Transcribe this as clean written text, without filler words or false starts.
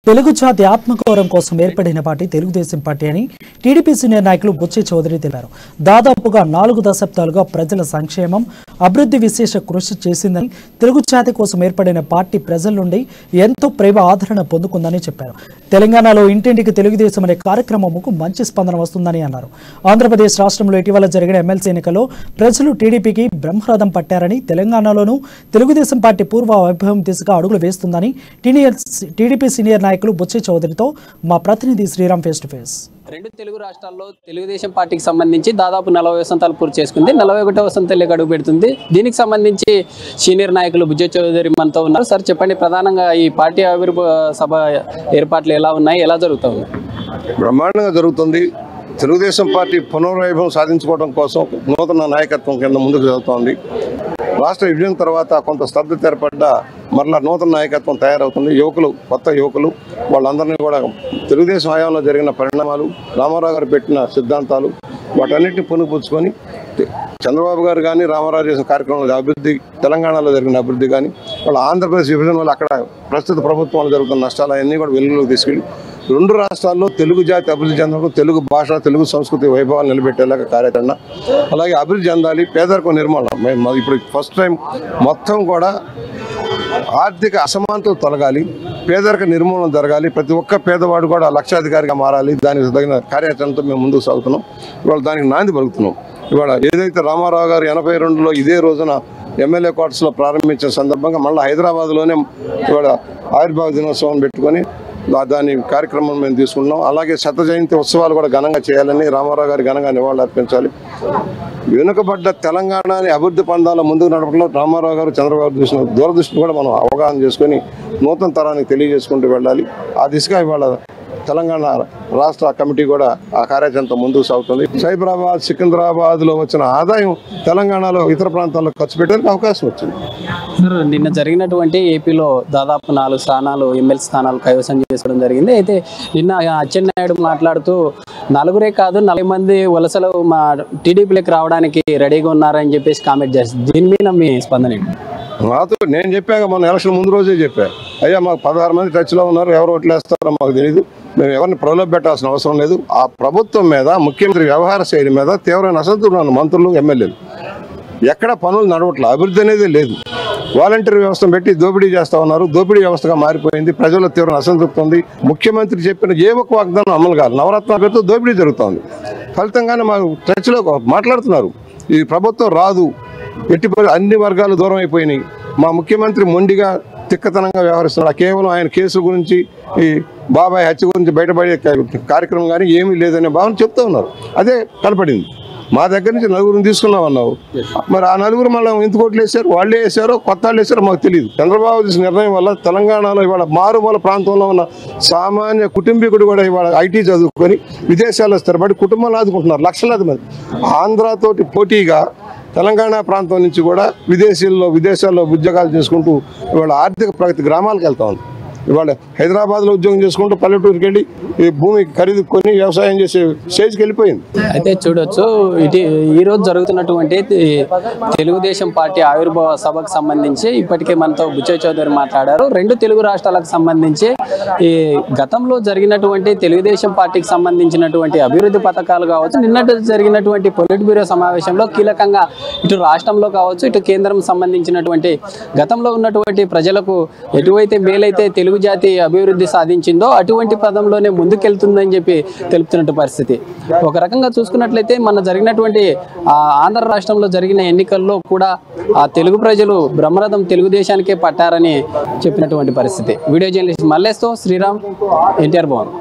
తెలుగు జాతి ఆత్మగౌరవం కోసం ఏర్పడిన పార్టీ తెలుగుదేశం పార్టీ అని టీడీపీ సీనియర్ నాయకులు బుచ్చి చౌదరి తెలిపారు. దాదాపుగా 4 దశాబ్దాలుగా ప్రజల సంక్షేమం, అభివృద్ధి విశేష కృషి చేసిందని, తెలుగు జాతి కోసం ఏర్పడిన పార్టీ ప్రజల నుండి ఎంతో ప్రేమ ఆదరణ పొందుకుందని చెప్పారు. తెలంగాణలో ఇంటింటికి తెలుగుదేశం అనే కార్యక్రమంకు మంచి స్పందన వస్తుందని అన్నారు. ఆంధ్రప్రదేశ్ రాష్ట్రంలో ఇటీవల జరిగిన ఎమ్మెల్సీ ఎన్నికల్లో ప్రజలు టీడీపీకి బ్రహ్మరథం పట్టారని, తెలంగాణలోనూ తెలుగుదేశం పార్టీ పూర్వ వైభవం దిశగా అడుగులు వేస్తుందని టీడీపీ సీనియర్ నాయకులు బుచ్చి చౌదరితో మా ప్రతినిధి శ్రీరామ్ ఫేస్ టు ఫేస్. రెండు తెలుగు రాష్ట్రాల్లో తెలుగుదేశం పార్టీకి సంబంధించి దాదాపు 40 వసంతాలు పూర్తి చేసుకుంది. 41వ వసంతాలకు అడుగు పెడుతుంది. దీనికి సంబంధించి సీనియర్ నాయకులు బుచ్చి చౌదరి మనతో ఉన్నారు. సార్ చెప్పండి, ప్రధానంగా ఈ పార్టీ ఆవిర్భావ సభ ఏర్పాట్లు ఎలా ఉన్నాయి, ఎలా జరుగుతూ ఉన్నాయి? బ్రహ్మాండంగా జరుగుతుంది. తెలుగుదేశం పార్టీ పునర్వైభవం సాధించుకోవడం కోసం నూతన నాయకత్వం కింద ముందుకు జరుగుతోంది. రాష్ట్ర విభజన తర్వాత కొంత స్తబ్దత ఏర్పడ్డ మరలా నూతన నాయకత్వం తయారవుతుంది. కొత్త యువకులు వాళ్ళందరినీ కూడా తెలుగుదేశం హయాంలో జరిగిన పరిణామాలు, రామారావు గారు పెట్టిన సిద్ధాంతాలు, వాటన్నిటిని పునఃపుచ్చుకొని చంద్రబాబు గారు కానీ రామారావు చేసిన కార్యక్రమాల అభివృద్ధి, తెలంగాణలో జరిగిన అభివృద్ధి కానీ, వాళ్ళ ఆంధ్రప్రదేశ్ విభజన వల్ల అక్కడ ప్రస్తుత ప్రభుత్వంలో జరుగుతున్న నష్టాలు అన్నీ కూడా వెలుగులోకి తీసుకెళ్ళి రెండు రాష్ట్రాల్లో తెలుగు జాతి అభివృద్ధి చెందడం, తెలుగు భాష, తెలుగు సంస్కృతి వైభవాన్ని నిలబెట్టేలాగా కార్యాచరణ, అలాగే అభివృద్ధి చెందాలి. పేదరికం నిర్మూలన, ఇప్పుడు ఫస్ట్ టైం మొత్తం కూడా ఆర్థిక అసమానతలు తొలగాలి, పేదరిక నిర్మూలన జరగాలి, ప్రతి ఒక్క పేదవాడు కూడా లక్షాధికారిగా మారాలి. దానికి తగిన కార్యాచరణతో మేము ముందుకు సాగుతున్నాం. ఇవాళ దానికి నాంది పలుకుతున్నాం. ఇవాళ ఏదైతే రామారావు గారు 82లో ఇదే రోజున ఎమ్మెల్యే క్వార్టర్స్లో ప్రారంభించిన సందర్భంగా మళ్ళీ హైదరాబాద్లోనే ఇవాళ ఆవిర్భావ దినోత్సవం పెట్టుకొని దాని కార్యక్రమం మేము తీసుకుంటున్నాం. అలాగే శత జయంతి ఉత్సవాలు కూడా ఘనంగా చేయాలని, రామారావు గారి ఘనంగా నివాళులు అర్పించాలి. వెనుకబడ్డ తెలంగాణని అభివృద్ధి పందాల ముందుకు నడపడంలో రామారావు గారు, చంద్రబాబు చూసిన దూరదృష్టిని కూడా మనం అవగాహన చేసుకొని నూతన తరానికి తెలియజేసుకుంటూ వెళ్ళాలి. ఆ దిశగా ఇవాళ తెలంగాణ రాష్ట్ర కమిటీ కూడా ఆ కార్యాచరణతో ముందుకు సాగుతుంది. సైబరాబాద్, సికింద్రాబాద్లో వచ్చిన ఆదాయం తెలంగాణలో ఇతర ప్రాంతాల్లో ఖర్చు పెట్టడానికి అవకాశం వచ్చింది. నిన్న జరిగినటువంటి ఏపీలో దాదాపు 4 స్థానాలు, ఎమ్మెల్సీ స్థానాలు కైవసం చేసుకోవడం జరిగింది. అయితే నిన్న అచ్చెన్నాయుడు మాట్లాడుతూ 4 కాదు 40 మంది వలసలు మా టీడీపీలోకి రావడానికి రెడీగా ఉన్నారని చెప్పేసి కామెంట్ చేస్తారు. దీని మీద మీ స్పందన ఏంటి? నాతో నేను చెప్పాక మన ఎలక్షన్ ముందు రోజే చెప్పా, అయ్యా మాకు 16 మంది టచ్లో ఉన్నారు, ఎవరు ఓట్లేస్తారో మాకు తెలియదు, మేము ఎవరిని ప్రలోభ పెట్టాల్సిన అవసరం లేదు. ఆ ప్రభుత్వం మీద, ముఖ్యమంత్రి వ్యవహార శైలి మీద తీవ్రమైన అసంతృప్తి మంత్రులు, ఎమ్మెల్యేలు. ఎక్కడ పనులు నడవట్లేదు, అభివృద్ధి అనేది లేదు. వాలంటీర్ వ్యవస్థను పెట్టి దోపిడీ చేస్తూ ఉన్నారు. దోపిడీ వ్యవస్థగా మారిపోయింది. ప్రజల్లో తీవ్ర అసంతృప్తి ఉంది. ముఖ్యమంత్రి చెప్పిన ఏ ఒక్క వాగ్దానం అమలు కాదు. నవరత్నాల పేరుతో దోపిడీ జరుగుతోంది. ఫలితంగానే మాకు టచ్లో మాట్లాడుతున్నారు, ఈ ప్రభుత్వం రాదు, ఎట్టి అన్ని వర్గాలు దూరం అయిపోయినాయి, మా ముఖ్యమంత్రి మొండిగా తిక్కతనంగా వ్యవహరిస్తున్నాడు, కేవలం ఆయన కేసు గురించి, ఈ బాబాయ్ హత్య గురించి బయటపడే కార్యక్రమం కానీ ఏమీ లేదనే భావన చెప్తూ ఉన్నారు. అదే కనపడింది. మా దగ్గర నుంచి 4 తీసుకున్నామన్నావు, మరి ఆ 4 మళ్ళీ ఎందుకు ఓట్లు వేశారు? వాళ్ళే వేశారో కొత్త వాళ్ళు వేశారో మాకు తెలియదు. చంద్రబాబు చేసిన నిర్ణయం వల్ల తెలంగాణలో ఇవాళ మారుమూల ప్రాంతంలో ఉన్న సామాన్య కుటుంబీకుడు కూడా ఇవాళ ఐటీ చదువుకొని విదేశాల్లో స్థిరపడి కుటుంబాలు ఆదుకుంటున్నారు, లక్షలాది మంది. ఆంధ్రాతోటి పోటీగా తెలంగాణ ప్రాంతం నుంచి కూడా విదేశాల్లో ఉద్యోగాలు చేసుకుంటూ ఇవాళ ఆర్థిక ప్రగతి గ్రామాలకు వెళ్తా ఉంది. ఇవాళ హైదరాబాద్లో ఉద్యోగం చేసుకుంటూ పల్లెటూరుకి వెళ్ళి ఈ భూమి ఖరీదు కొని వ్యవసాయం చేసే స్టేజ్కి వెళ్ళిపోయింది. అయితే చూడొచ్చు, ఈరోజు జరుగుతున్నటువంటి తెలుగుదేశం పార్టీ ఆవిర్భావ సభకు సంబంధించి ఇప్పటికే మనతో బుచ్చి చౌదరి మాట్లాడారు. 2 తెలుగు రాష్ట్రాలకు సంబంధించి ఈ గతంలో జరిగినటువంటి తెలుగుదేశం పార్టీకి సంబంధించినటువంటి అభివృద్ధి పథకాలు కావచ్చు, నిన్నటి జరిగినటువంటి పొలిట్ బ్యూరో సమావేశంలో కీలకంగా ఇటు రాష్ట్రంలో కావచ్చు, ఇటు కేంద్రం సంబంధించినటువంటి గతంలో ఉన్నటువంటి ప్రజలకు ఎటువైతే మేలైతే తెలుగు జాతి అభివృద్ధి సాధించిందో అటువంటి పదంలోనే ముందుకెళ్తుందని చెప్పి తెలుపుతున్నట్టు పరిస్థితి. ఒక రకంగా చూసుకున్నట్లయితే మన జరిగినటువంటి ఆంధ్ర రాష్ట్రంలో జరిగిన ఎన్నికల్లో కూడా ఆ తెలుగు ప్రజలు బ్రహ్మరథం తెలుగుదేశానికే పట్టారని చెప్పినటువంటి పరిస్థితి. వీడియో జర్నలిస్ట్ మల్లేష్తో శ్రీరామ్, ఎన్టీఆర్ భవన్.